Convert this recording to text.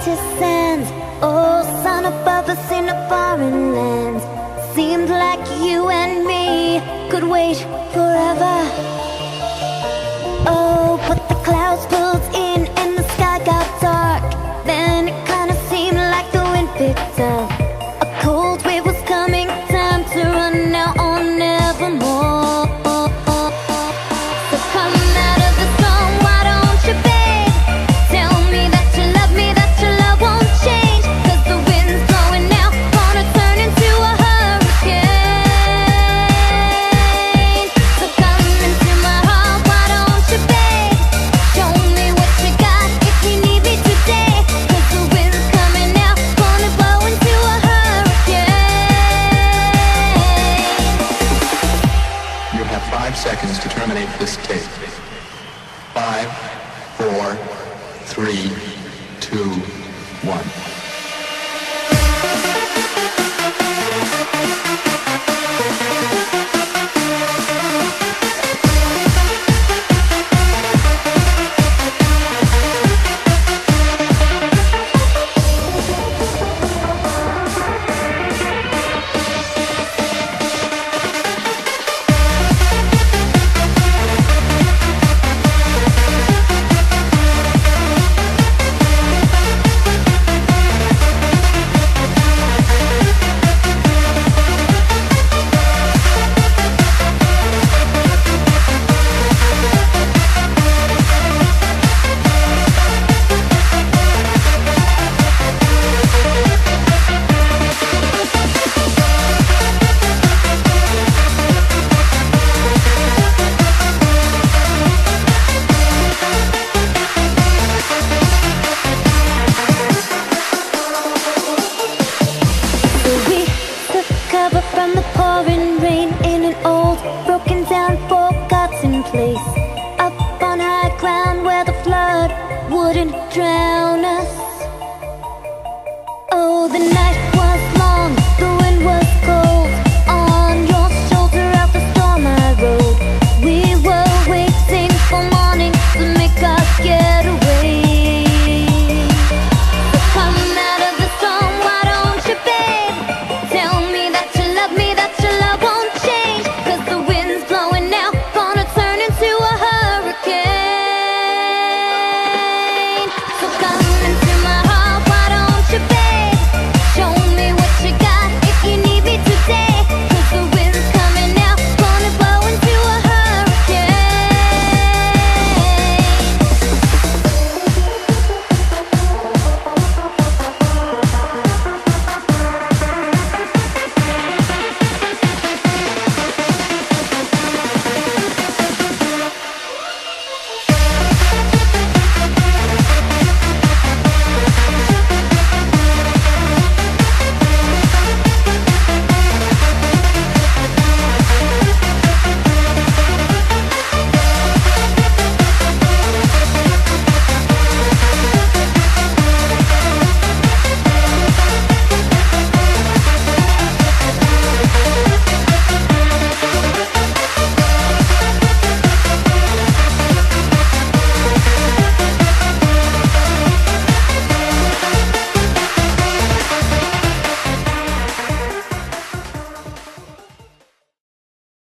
to sands. Oh, son above us in a foreign land. Seemed like you and me could wait forever. Oh, but the clouds pulled in and the sky got dark. Then it kinda seemed like the wind picked up. A cold wave was coming, time to run now or nevermore. So come out of the storm, why don't you beg? Tell me that you love me, that your love won't change. 'Cause the wind's blowing now, gonna turn into a hurricane. So come into my heart, why don't you beg? Show me what you got if you need me today. 'Cause the wind's coming now, gonna blow into a hurricane. You have 5 seconds to terminate this tape. 5, 4, 3, 2, 1. So we took cover from the pouring rain in an old, broken down, forgotten place. Up on high ground where the flood wouldn't drown